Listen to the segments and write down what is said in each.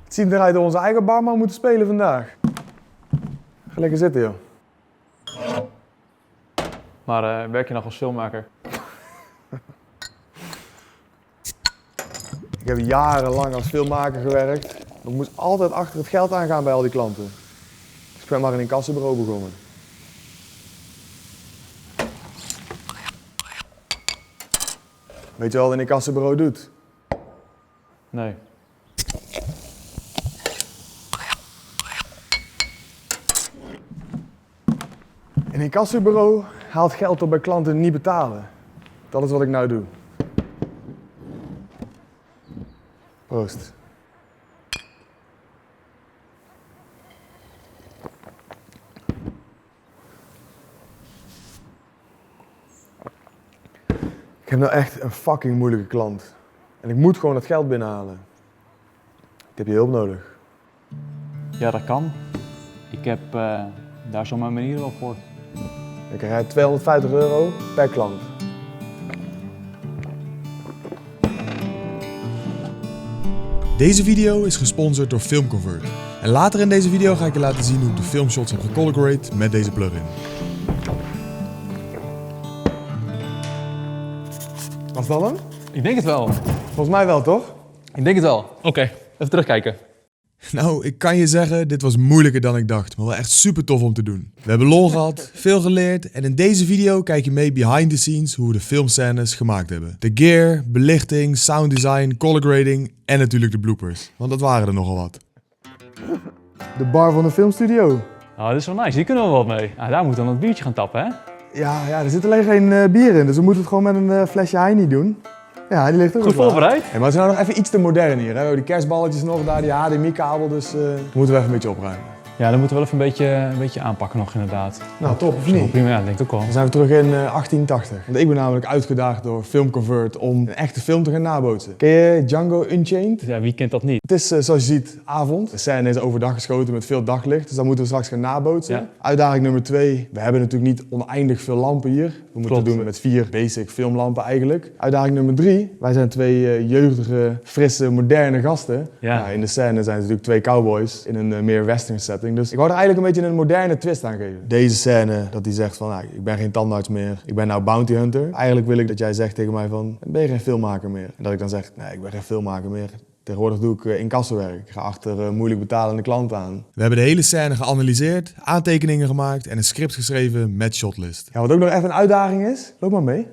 Het ziet eruit dat we onze eigen barman moeten spelen vandaag. Ga lekker zitten, joh. Maar werk je nog als filmmaker? Ik heb jarenlang als filmmaker gewerkt. Ik moest altijd achter het geld aangaan bij al die klanten. Dus ik ben maar in een incassobureau begonnen. Weet je wat een incassobureau doet? Nee. Een incassobureau haalt geld op bij klanten die niet betalen. Dat is wat ik nou doe. Proost. Ik heb nou echt een fucking moeilijke klant. En ik moet gewoon het geld binnenhalen. Ik heb je hulp nodig. Ja, dat kan. Ik heb daar zo mijn manieren wel voor. Dan krijg je €250 per klant. Deze video is gesponsord door FilmConvert. En later in deze video ga ik je laten zien hoe ik de filmshots heb gecolor grade met deze plugin. Was dat hem? Ik denk het wel. Volgens mij wel, toch? Ik denk het wel. Oké, even terugkijken. Nou, ik kan je zeggen, dit was moeilijker dan ik dacht, maar wel echt super tof om te doen. We hebben lol gehad, veel geleerd en in deze video kijk je mee behind the scenes hoe we de filmscènes gemaakt hebben. De gear, belichting, sound design, color grading en natuurlijk de bloopers, want dat waren er nogal wat. De bar van de filmstudio. Oh, dit is wel nice. Hier kunnen we wat mee. Ah, daar moeten we dan het biertje gaan tappen, hè? Ja, er zit alleen geen bier in, dus we moeten het gewoon met een flesje Heini doen. Ja, die ligt ook Goed nog klaar. voorbereid. Hey, maar het is nou nog even iets te modern hier. Hè? We hebben die kerstballetjes nog, daar die HDMI-kabel, dus moeten we even een beetje opruimen. Ja, dan moeten we wel even een beetje aanpakken nog inderdaad. Nou, top of Zo, niet? prima, ja, dat denk ik ook wel. Dan zijn we terug in 1880. Want ik ben namelijk uitgedaagd door FilmConvert om een echte film te gaan nabootsen. Ken je Django Unchained? Ja, wie kent dat niet? Het is, zoals je ziet, avond. De scène is overdag geschoten met veel daglicht, dus dat moeten we straks gaan nabootsen. Ja. Uitdaging nummer 2. We hebben natuurlijk niet oneindig veel lampen hier. We moeten Klopt. het doen met 4 basic filmlampen eigenlijk. Uitdaging nummer 3. Wij zijn 2 jeugdige, frisse, moderne gasten. Ja. In de scène zijn het natuurlijk 2 cowboys in een meer western setting. Dus ik wou er eigenlijk een beetje een moderne twist aan geven. Deze scène, dat hij zegt van, ik ben geen tandarts meer, ik ben nou bounty hunter. Eigenlijk wil ik dat jij zegt tegen mij van, ben je geen filmmaker meer? En dat ik dan zeg, nee, ik ben geen filmmaker meer. Tegenwoordig doe ik incassowerk. Ik ga achter moeilijk betalende klanten aan. We hebben de hele scène geanalyseerd, aantekeningen gemaakt en een script geschreven met shotlist. Ja, wat ook nog echt een uitdaging is, loop maar mee.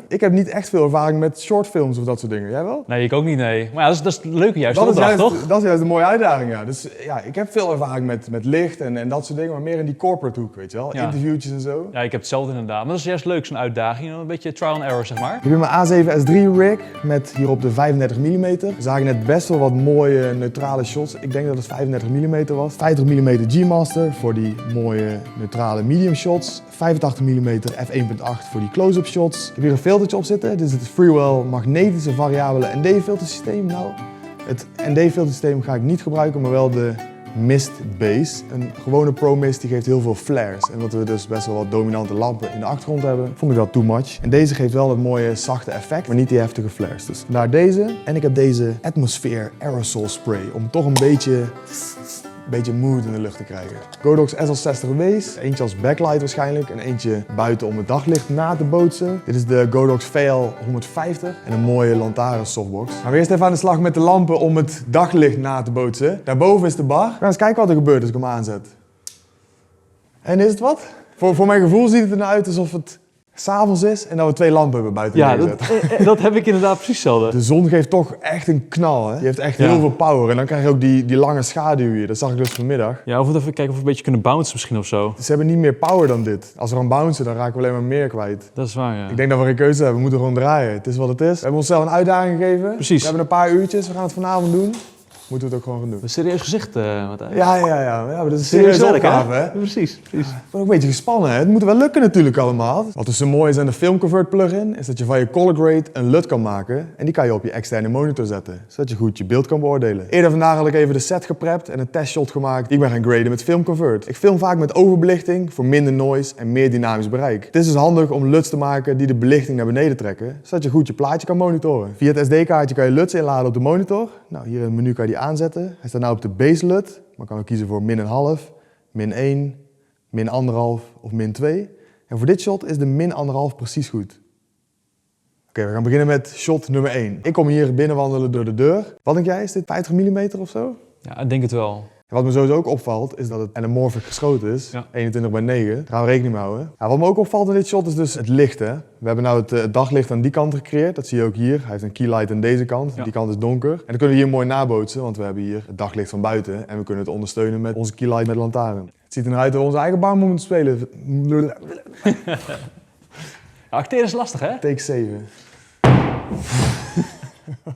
Ik heb niet echt veel ervaring met shortfilms of dat soort dingen. Jij wel? Nee, ik ook niet, nee. Maar ja, dat is het leuke juist, Dat is opdracht, juist, toch? dat is juist een mooie uitdaging, ja. Dus ja, ik heb veel ervaring met licht en dat soort dingen, maar meer in die corporate hoek, weet je wel. Ja. Interviewtjes en zo. Ja, ik heb hetzelfde inderdaad. Maar dat is juist leuk, zo'n uitdaging. Een beetje trial and error, zeg maar. Ik heb mijn A7S3 rig met hierop de 35 mm. We zagen net best wel wat mooie neutrale shots. Ik denk dat het 35 mm was. 50 mm G-Master voor die mooie neutrale medium shots. 85 mm f1.8 voor die close-up shots. Ik heb hier een filtertje op zitten. Dit is het Freewell magnetische variabele ND-filtersysteem. Nou, het ND-filtersysteem ga ik niet gebruiken, maar wel de Mist Base. Een gewone Pro Mist die geeft heel veel flares. En omdat we dus best wel wat dominante lampen in de achtergrond hebben, vond ik dat too much. En deze geeft wel het mooie zachte effect, maar niet die heftige flares. Dus vandaar deze. En ik heb deze Atmosphere Aerosol Spray om toch een beetje mood in de lucht te krijgen. Godox SL60 Waze, eentje als backlight waarschijnlijk en eentje buiten om het daglicht na te bootsen. Dit is de Godox VL150 en een mooie lantaarn softbox. Gaan we eerst even aan de slag met de lampen om het daglicht na te bootsen. Daarboven is de bar. We gaan eens kijken wat er gebeurt als ik hem aanzet. En is het wat? Voor mijn gevoel ziet het er nou uit alsof het 's avonds is en dat we 2 lampen hebben buiten Ja, neergezet. dat heb ik inderdaad precies hetzelfde. De zon geeft toch echt een knal, hè? Die heeft echt heel veel power. En dan krijg je ook die lange schaduw hier. Dat zag ik dus vanmiddag. Ja, of we even kijken of we een beetje kunnen bouncen misschien of zo. Ze hebben niet meer power dan dit. Als we gaan bouncen, dan raken we alleen maar meer kwijt. Dat is waar, ja. Ik denk dat we geen keuze hebben. We moeten gewoon draaien. Het is wat het is. We hebben onszelf een uitdaging gegeven. Precies. We hebben een paar uurtjes. We gaan het vanavond doen. Moeten we het ook gewoon gaan doen. Een serieus gezicht, Martijn. Ja, maar dat is een serieuze opgave, hè? Precies. Ik ben ook een beetje gespannen, hè? Het moet wel lukken natuurlijk allemaal. Wat dus zo mooi is aan de FilmConvert plugin, is dat je van je color grade een LUT kan maken. En die kan je op je externe monitor zetten, zodat je goed je beeld kan beoordelen. Eerder vandaag had ik even de set geprept en een testshot gemaakt die ik ben gaan graden met FilmConvert. Ik film vaak met overbelichting voor minder noise en meer dynamisch bereik. Het is dus handig om LUTs te maken die de belichting naar beneden trekken, zodat je goed je plaatje kan monitoren. Via het SD-kaartje kan je LUTs inladen op de monitor. Nou, hier in het menu kan je die aanzetten. Hij staat nu op de base LUT, maar kan ook kiezen voor -1,5, -1, -1,5 of -2. En voor dit shot is de -1,5 precies goed. Oké, we gaan beginnen met shot nummer 1. Ik kom hier binnenwandelen door de deur. Wat denk jij, is dit 50 mm of zo? Ja, ik denk het wel. En wat me sowieso ook opvalt, is dat het anamorphic geschoten is. Ja. 21/9. Daar gaan we rekening mee houden. Ja, wat me ook opvalt in dit shot is dus het licht. Hè? We hebben nou het daglicht aan die kant gecreëerd. Dat zie je ook hier. Hij heeft een keylight aan deze kant. Ja. Die kant is donker. En dan kunnen we hier mooi nabootsen, want we hebben hier het daglicht van buiten. En we kunnen het ondersteunen met onze keylight met lantaarn. Het ziet er nou uit dat we onze eigen barman moeten spelen. Ja, acteren is lastig, hè? Take 7.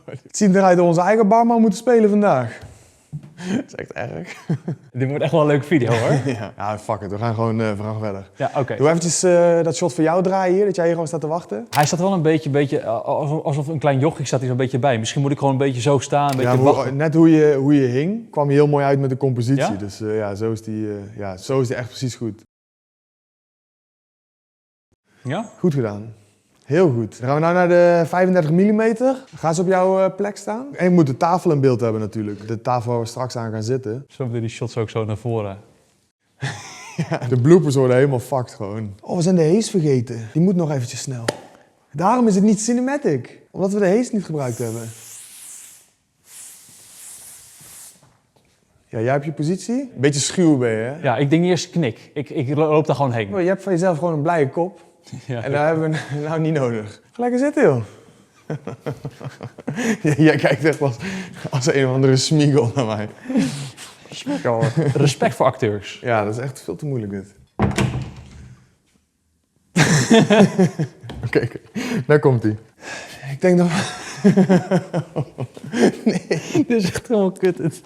Het ziet eruit dat we onze eigen barman moeten spelen vandaag. Dat is echt erg. Dit wordt echt wel een leuke video, hoor. Ja, fuck it. We gaan gewoon verder. Ja, oké. Doe eventjes dat shot voor jou draaien hier, dat jij hier gewoon staat te wachten. Hij staat wel een beetje alsof een klein jochie staat hier zo'n beetje bij. Misschien moet ik gewoon een beetje zo staan, een beetje wachten. Net hoe je hing, kwam je heel mooi uit met de compositie. Ja? Dus ja, zo is die echt precies goed. Ja? Goed gedaan. Heel goed. Dan gaan we nou naar de 35 mm. Gaan ze op jouw plek staan. En je moet de tafel in beeld hebben natuurlijk. De tafel waar we straks aan gaan zitten. Zo moeten die shots ook zo naar voren. Ja, de bloopers worden helemaal fucked gewoon. Oh, we zijn de haze vergeten. Die moet nog eventjes snel. Daarom is het niet cinematic. Omdat we de haze niet gebruikt hebben. Ja, jij hebt je positie. Een beetje schuw ben je, hè? Ja, ik denk eerst knik. Ik loop daar gewoon heen. Je hebt van jezelf gewoon een blije kop. Ja. En daar hebben we nou niet nodig. Ga lekker zitten, joh. Jij kijkt echt als een of andere smiegel naar mij. Respect voor acteurs. Ja, dat is echt veel te moeilijk dit. Oké, daar komt hij. Ik denk dat nee, Dit is echt helemaal kut. ik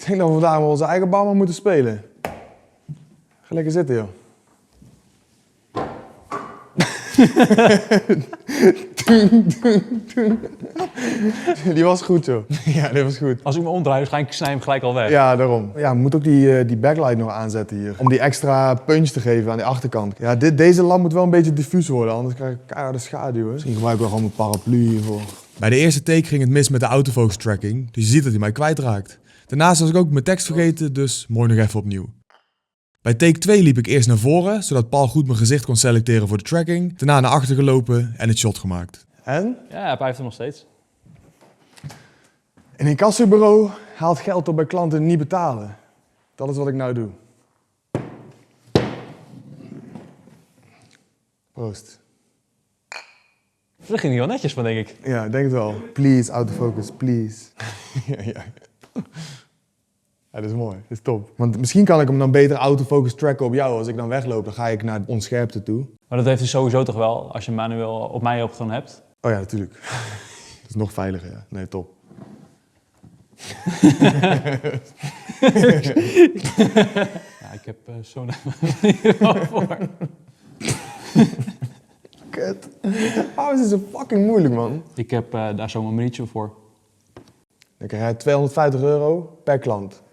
denk dat we vandaag maar onze eigen barman moeten spelen. Ga lekker zitten, joh. Die was goed, joh. Ja, die was goed. Als ik me omdraai, waarschijnlijk snij ik hem gelijk al weg. Ja, daarom. Ja, we moeten ook die backlight nog aanzetten hier. Om die extra punch te geven aan die achterkant. Ja, deze lamp moet wel een beetje diffuus worden, anders krijg ik keiharde schaduw. Misschien gebruiken we gewoon een paraplu hiervoor. Bij de eerste take ging het mis met de autofocus tracking, dus je ziet dat hij mij kwijtraakt. Daarnaast was ik ook mijn tekst vergeten, dus mooi nog even opnieuw. Bij take 2 liep ik eerst naar voren, zodat Paul goed mijn gezicht kon selecteren voor de tracking. Daarna naar achter gelopen en het shot gemaakt. En? Ja, hij heeft hem nog steeds. Een incassobureau haalt geld op bij klanten die niet betalen. Dat is wat ik nou doe. Proost. Dat ging niet wel netjes van, denk ik. Ja, ik denk het wel. Please, autofocus, please. ja. Ja, dat is mooi. Dat is top. Want misschien kan ik hem dan beter autofocus tracken op jou. Als ik dan wegloop, dan ga ik naar onscherpte toe. Maar dat heeft hij sowieso toch wel, als je manueel op mij op gewoon hebt. Oh ja, natuurlijk. Dat is nog veiliger, ja. Nee, top. Ja, ik heb zo'n voor. Kut. Waarom is dit zo fucking moeilijk, man? Ik heb daar zo'n minuutje voor. Dan krijg jij €250 per klant.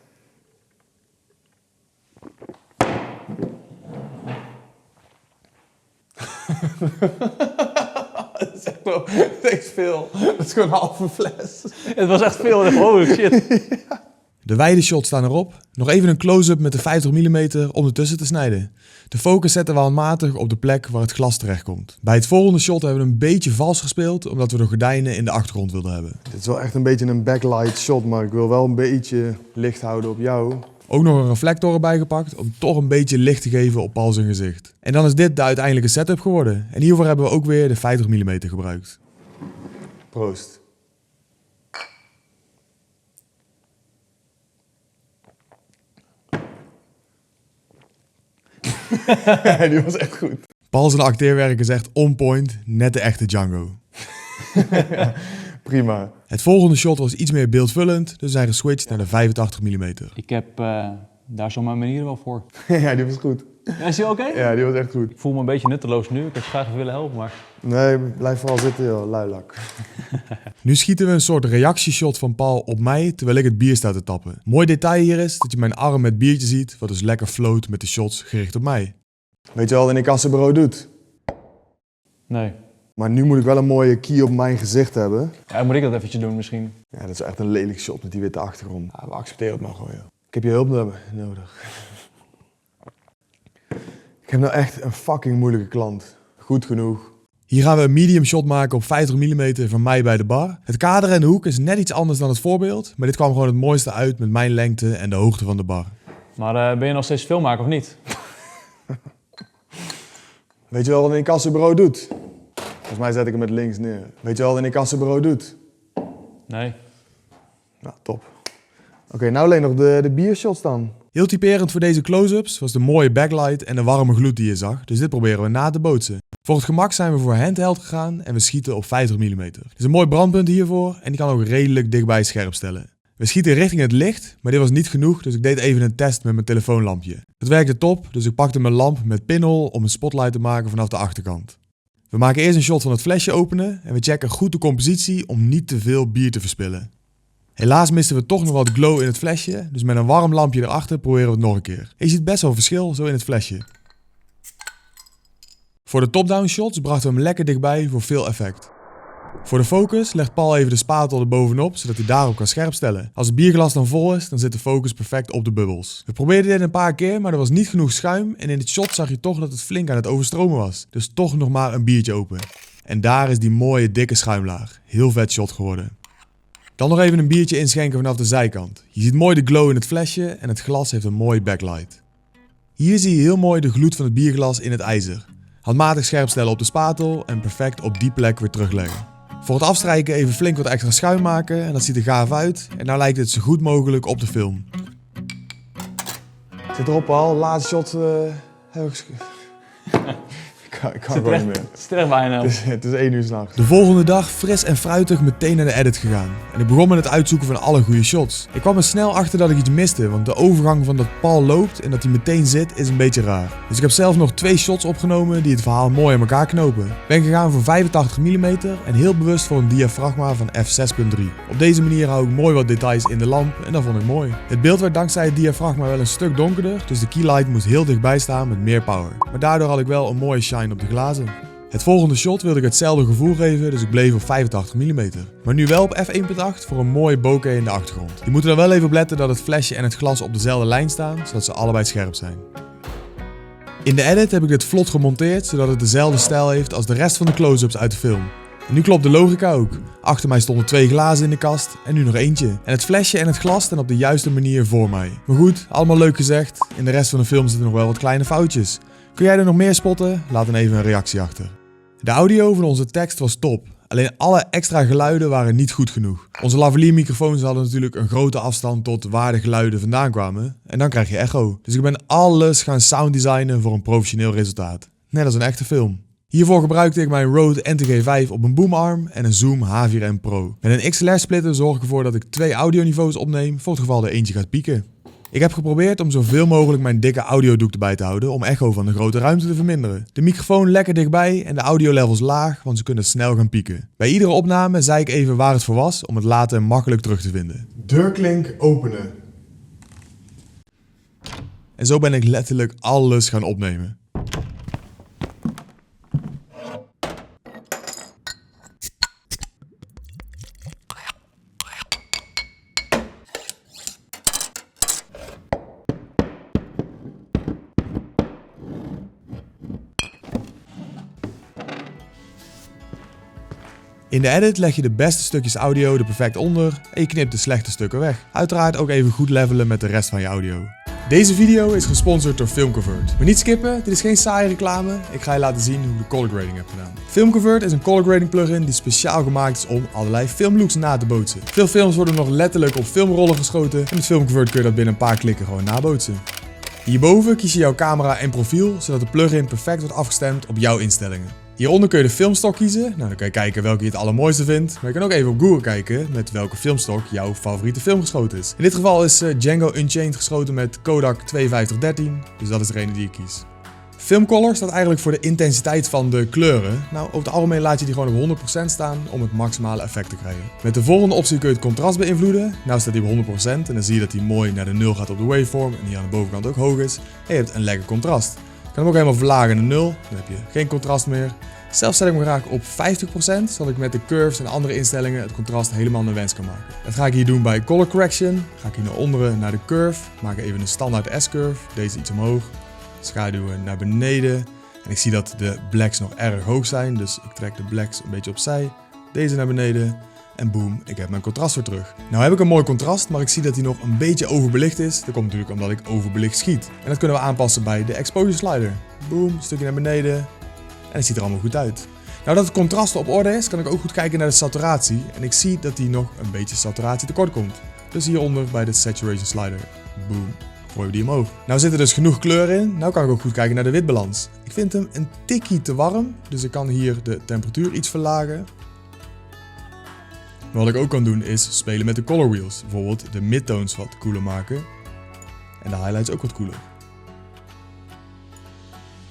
Dat is echt wel, dat is veel. Dat is gewoon een halve fles. Het was echt veel. Oh shit. De wijde shots staan erop. Nog even een close-up met de 50 mm om ertussen te snijden. De focus zetten we handmatig op de plek waar het glas terechtkomt. Bij het volgende shot hebben we een beetje vals gespeeld, omdat we de gordijnen in de achtergrond wilden hebben. Dit is wel echt een beetje een backlight shot, maar ik wil wel een beetje licht houden op jou. Ook nog een reflector erbij gepakt om toch een beetje licht te geven op Paul zijn gezicht. En dan is dit de uiteindelijke setup geworden. En hiervoor hebben we ook weer de 50 mm gebruikt. Proost. Die was echt goed. Paul zijn acteerwerk is echt on point, net de echte Django. Prima. Het volgende shot was iets meer beeldvullend, dus we zijn geswitcht naar de 85 mm. Ik heb daar zo mijn manier wel voor. Ja, die was goed. Ja, is die oké? Ja, die was echt goed. Ik voel me een beetje nutteloos nu. Ik had graag even willen helpen, maar... Nee, blijf vooral zitten, joh. Luilak. Nu schieten we een soort reactieshot van Paul op mij terwijl ik het bier sta te tappen. Mooi detail hier is dat je mijn arm met biertje ziet, wat dus lekker float met de shots gericht op mij. Weet je wel wat een incassobureau doet? Nee. Maar nu moet ik wel een mooie key op mijn gezicht hebben. Ja, moet ik dat eventjes doen misschien? Ja, dat is echt een lelijk shot met die witte achtergrond. Ja, we accepteren het maar gewoon, joh. Ik heb je hulp nodig. Ik heb nou echt een fucking moeilijke klant. Goed genoeg. Hier gaan we een medium shot maken op 50 mm van mij bij de bar. Het kader en de hoek is net iets anders dan het voorbeeld, maar dit kwam gewoon het mooiste uit met mijn lengte en de hoogte van de bar. Maar ben je nog steeds filmmaker of niet? Weet je wel wat een incassobureau doet? Volgens mij zet ik hem met links neer. Weet je wel wat een incassobureau doet? Nee. Nou, top. Oké, nou alleen nog de biershots dan. Heel typerend voor deze close-ups was de mooie backlight en de warme gloed die je zag, dus dit proberen we na te bootsen. Voor het gemak zijn we voor handheld gegaan en we schieten op 50 mm. Er is een mooi brandpunt hiervoor en die kan ook redelijk dichtbij scherp stellen. We schieten richting het licht, maar dit was niet genoeg, dus ik deed even een test met mijn telefoonlampje. Het werkte top, dus ik pakte mijn lamp met pinhole om een spotlight te maken vanaf de achterkant. We maken eerst een shot van het flesje openen en we checken goed de compositie om niet te veel bier te verspillen. Helaas misten we toch nog wat glow in het flesje, dus met een warm lampje erachter proberen we het nog een keer. En je ziet best wel verschil zo in het flesje. Voor de top-down shots brachten we hem lekker dichtbij voor veel effect. Voor de focus legt Paul even de spatel er bovenop, zodat hij daarop kan scherp stellen. Als het bierglas dan vol is, dan zit de focus perfect op de bubbels. We probeerden dit een paar keer, maar er was niet genoeg schuim en in het shot zag je toch dat het flink aan het overstromen was. Dus toch nog maar een biertje open. En daar is die mooie dikke schuimlaag. Heel vet shot geworden. Dan nog even een biertje inschenken vanaf de zijkant. Je ziet mooi de glow in het flesje en het glas heeft een mooie backlight. Hier zie je heel mooi de gloed van het bierglas in het ijzer. Handmatig scherp stellen op de spatel en perfect op die plek weer terugleggen. Voor het afstrijken even flink wat extra schuim maken en dat ziet er gaaf uit. En nou lijkt het zo goed mogelijk op de film. Zit erop al, laatste shot. Ik kan gewoon niet meer. Het is er echt bijna. Het is 1 uur 's nachts. De volgende dag fris en fruitig meteen naar de edit gegaan. En ik begon met het uitzoeken van alle goede shots. Ik kwam er snel achter dat ik iets miste, want de overgang van dat Paul loopt en dat hij meteen zit is een beetje raar. Dus ik heb zelf nog 2 shots opgenomen die het verhaal mooi aan elkaar knopen. Ik ben gegaan voor 85 mm en heel bewust voor een diafragma van f6.3. Op deze manier hou ik mooi wat details in de lamp en dat vond ik mooi. Het beeld werd dankzij het diafragma wel een stuk donkerder, dus de keylight moest heel dichtbij staan met meer power. Maar daardoor had ik wel een mooie shine op de glazen. Het volgende shot wilde ik hetzelfde gevoel geven, dus ik bleef op 85 mm. Maar nu wel op f1.8 voor een mooie bokeh in de achtergrond. Je moet er dan wel even op letten dat het flesje en het glas op dezelfde lijn staan, zodat ze allebei scherp zijn. In de edit heb ik dit vlot gemonteerd, zodat het dezelfde stijl heeft als de rest van de close-ups uit de film. En nu klopt de logica ook. Achter mij stonden 2 glazen in de kast en nu nog eentje. En het flesje en het glas staan op de juiste manier voor mij. Maar goed, allemaal leuk gezegd. In de rest van de film zitten nog wel wat kleine foutjes. Kun jij er nog meer spotten? Laat dan even een reactie achter. De audio van onze tekst was top. Alleen alle extra geluiden waren niet goed genoeg. Onze lavalier microfoons hadden natuurlijk een grote afstand tot waar de geluiden vandaan kwamen. En dan krijg je echo. Dus ik ben alles gaan sounddesignen voor een professioneel resultaat. Net als een echte film. Hiervoor gebruikte ik mijn Rode NTG5 op een boomarm en een Zoom H4n Pro. Met een XLR splitter zorg ik ervoor dat ik 2 audioniveaus opneem voor het geval er eentje gaat pieken. Ik heb geprobeerd om zoveel mogelijk mijn dikke audiodoek erbij te houden om echo van de grote ruimte te verminderen. De microfoon lekker dichtbij en de audiolevels laag, want ze kunnen snel gaan pieken. Bij iedere opname zei ik even waar het voor was om het later makkelijk terug te vinden. Deurklink openen. En zo ben ik letterlijk alles gaan opnemen. In de edit leg je de beste stukjes audio er perfect onder en je knipt de slechte stukken weg. Uiteraard ook even goed levelen met de rest van je audio. Deze video is gesponsord door FilmConvert. Maar niet skippen, dit is geen saaie reclame. Ik ga je laten zien hoe ik de color grading heb gedaan. FilmConvert is een color grading plugin die speciaal gemaakt is om allerlei filmlooks na te bootsen. Veel films worden nog letterlijk op filmrollen geschoten en met FilmConvert kun je dat binnen een paar klikken gewoon nabootsen. Hierboven kies je jouw camera en profiel, zodat de plugin perfect wordt afgestemd op jouw instellingen. Hieronder kun je de filmstok kiezen. Nou, dan kan je kijken welke je het allermooiste vindt. Maar je kan ook even op Google kijken met welke filmstok jouw favoriete film geschoten is. In dit geval is Django Unchained geschoten met Kodak 5213. Dus dat is de ene die ik kies. Filmcolor staat eigenlijk voor de intensiteit van de kleuren. Nou, over het algemeen laat je die gewoon op 100% staan om het maximale effect te krijgen. Met de volgende optie kun je het contrast beïnvloeden. Nou staat die op 100% en dan zie je dat hij mooi naar de 0 gaat op de waveform en hier aan de bovenkant ook hoog is. En je hebt een lekker contrast. Je kan hem ook helemaal verlagen naar 0, dan heb je geen contrast meer. Zelf zet ik me graag op 50%, zodat ik met de curves en andere instellingen het contrast helemaal naar wens kan maken. Dat ga ik hier doen bij Color Correction. Ga ik hier naar onderen naar de curve, maak even een standaard S-curve, deze iets omhoog, schaduwen naar beneden. En ik zie dat de blacks nog erg hoog zijn, dus ik trek de blacks een beetje opzij, deze naar beneden. En boom, ik heb mijn contrast weer terug. Nou heb ik een mooi contrast, maar ik zie dat hij nog een beetje overbelicht is. Dat komt natuurlijk omdat ik overbelicht schiet. En dat kunnen we aanpassen bij de exposure slider. Boom, stukje naar beneden. En het ziet er allemaal goed uit. Nou dat het contrast op orde is, kan ik ook goed kijken naar de saturatie. En ik zie dat hij nog een beetje saturatie tekort komt. Dus hieronder bij de saturation slider. Boom, gooien we die omhoog. Nou zit er dus genoeg kleur in. Nou kan ik ook goed kijken naar de witbalans. Ik vind hem een tikkie te warm, dus ik kan hier de temperatuur iets verlagen. Maar wat ik ook kan doen is spelen met de color wheels. Bijvoorbeeld de midtones wat koeler maken. En de highlights ook wat koeler.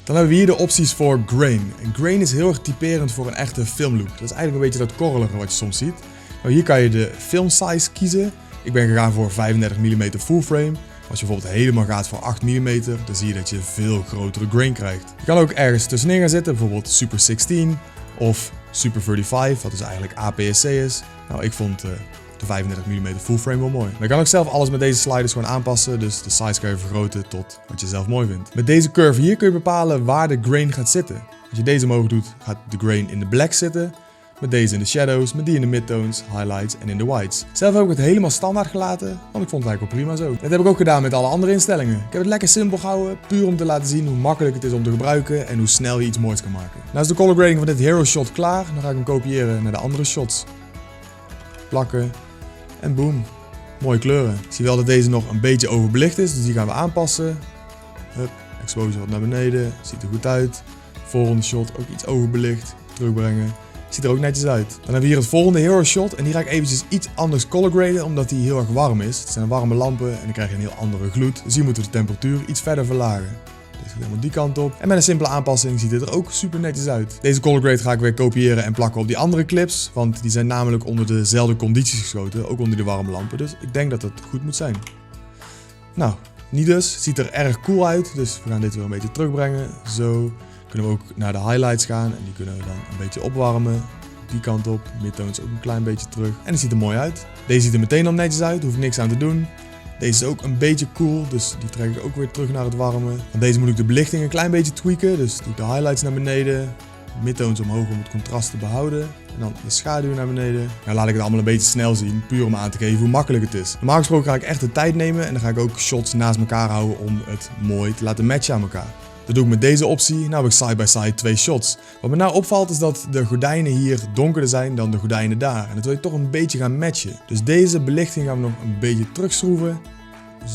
Dan hebben we hier de opties voor grain. En grain is heel erg typerend voor een echte filmlook. Dat is eigenlijk een beetje dat korrelige wat je soms ziet. Nou, hier kan je de film size kiezen. Ik ben gegaan voor 35 mm full frame. Als je bijvoorbeeld helemaal gaat voor 8 mm, dan zie je dat je veel grotere grain krijgt. Je kan ook ergens tussenin gaan zitten, bijvoorbeeld Super 16 of Super 35, wat dus eigenlijk APS-C is. Nou, ik vond de 35 mm full frame wel mooi. Maar je kan ook zelf alles met deze sliders gewoon aanpassen, dus de size kan je vergroten tot wat je zelf mooi vindt. Met deze curve hier kun je bepalen waar de grain gaat zitten. Als je deze omhoog doet, gaat de grain in de black zitten. Met deze in de shadows, met die in de midtones, highlights en in de whites. Zelf heb ik het helemaal standaard gelaten, want ik vond het eigenlijk wel prima zo. Dat heb ik ook gedaan met alle andere instellingen. Ik heb het lekker simpel gehouden, puur om te laten zien hoe makkelijk het is om te gebruiken en hoe snel je iets moois kan maken. Nou is de color grading van dit hero shot klaar, dan ga ik hem kopiëren naar de andere shots. Plakken en boom. Mooie kleuren. Ik zie wel dat deze nog een beetje overbelicht is, dus die gaan we aanpassen. Hup, exposure wat naar beneden, ziet er goed uit. Volgende shot ook iets overbelicht, terugbrengen. Ziet er ook netjes uit. Dan hebben we hier het volgende hero shot en die ga ik eventjes iets anders color graden omdat die heel erg warm is. Het zijn warme lampen en dan krijg je een heel andere gloed. Dus hier moeten we de temperatuur iets verder verlagen. Deze gaat helemaal die kant op. En met een simpele aanpassing ziet het er ook super netjes uit. Deze color grade ga ik weer kopiëren en plakken op die andere clips. Want die zijn namelijk onder dezelfde condities geschoten, ook onder die warme lampen. Dus ik denk dat het goed moet zijn. Nou, niet dus. Ziet er erg cool uit. Dus we gaan dit weer een beetje terugbrengen. Zo. Kunnen we ook naar de highlights gaan en die kunnen we dan een beetje opwarmen. Die kant op, midtones ook een klein beetje terug. En die ziet er mooi uit. Deze ziet er meteen al netjes uit, hoef ik niks aan te doen. Deze is ook een beetje cool, dus die trek ik ook weer terug naar het warme. Van deze moet ik de belichting een klein beetje tweaken, dus doe ik de highlights naar beneden. Midtones omhoog om het contrast te behouden. En dan de schaduw naar beneden. Nou laat ik het allemaal een beetje snel zien, puur om aan te geven hoe makkelijk het is. Normaal gesproken ga ik echt de tijd nemen en dan ga ik ook shots naast elkaar houden om het mooi te laten matchen aan elkaar. Dat doe ik met deze optie. Nou heb ik side by side 2 shots. Wat me nou opvalt is dat de gordijnen hier donkerder zijn dan de gordijnen daar. En dat wil je toch een beetje gaan matchen. Dus deze belichting gaan we nog een beetje terugschroeven.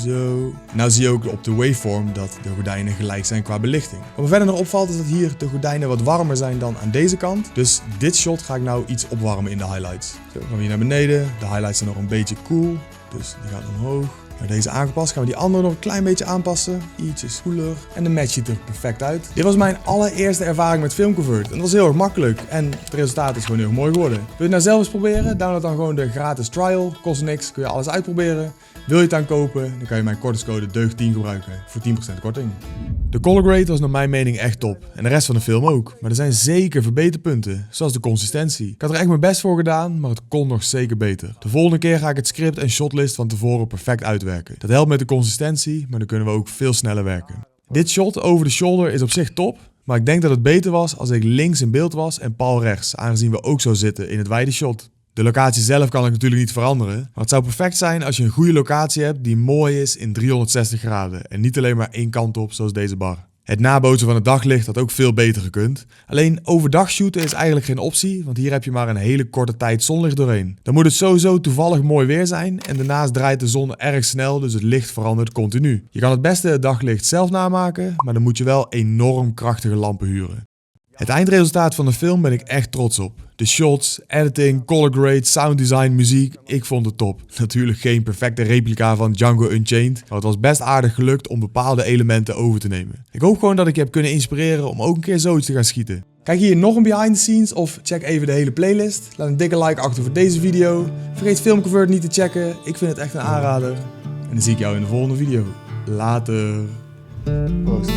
Zo. Nou zie je ook op de waveform dat de gordijnen gelijk zijn qua belichting. Wat me verder nog opvalt is dat hier de gordijnen wat warmer zijn dan aan deze kant. Dus dit shot ga ik nou iets opwarmen in de highlights. Zo, gaan we hier naar beneden. De highlights zijn nog een beetje cool. Dus die gaat omhoog. Nou, deze aangepast, gaan we die andere nog een klein beetje aanpassen. Ietsjes koeler. En de match ziet er perfect uit. Dit was mijn allereerste ervaring met FilmConvert. En dat was heel erg makkelijk. En het resultaat is gewoon heel erg mooi geworden. Wil je het nou zelf eens proberen? Download dan gewoon de gratis trial. Kost niks, kun je alles uitproberen. Wil je het aankopen? Dan kan je mijn kortingscode DEUGD10 gebruiken voor 10% korting. De color grade was naar mijn mening echt top. En de rest van de film ook. Maar er zijn zeker verbeterpunten. Zoals de consistentie. Ik had er echt mijn best voor gedaan, maar het kon nog zeker beter. De volgende keer ga ik het script en shotlist van tevoren perfect uitwerken. Dat helpt met de consistentie, maar dan kunnen we ook veel sneller werken. Dit shot over de shoulder is op zich top. Maar ik denk dat het beter was als ik links in beeld was en Paul rechts. Aangezien we ook zo zitten in het wijde shot. De locatie zelf kan ik natuurlijk niet veranderen, maar het zou perfect zijn als je een goede locatie hebt die mooi is in 360 graden en niet alleen maar één kant op zoals deze bar. Het nabootsen van het daglicht had ook veel beter gekund. Alleen overdag shooten is eigenlijk geen optie, want hier heb je maar een hele korte tijd zonlicht doorheen. Dan moet het sowieso toevallig mooi weer zijn en daarnaast draait de zon erg snel, dus het licht verandert continu. Je kan het beste het daglicht zelf namaken, maar dan moet je wel enorm krachtige lampen huren. Het eindresultaat van de film ben ik echt trots op. De shots, editing, color grade, sound design, muziek, ik vond het top. Natuurlijk geen perfecte replica van Django Unchained, maar het was best aardig gelukt om bepaalde elementen over te nemen. Ik hoop gewoon dat ik je heb kunnen inspireren om ook een keer zoiets te gaan schieten. Kijk hier nog een behind the scenes of check even de hele playlist. Laat een dikke like achter voor deze video. Vergeet FilmConvert niet te checken, ik vind het echt een aanrader. En dan zie ik jou in de volgende video. Later. Proost.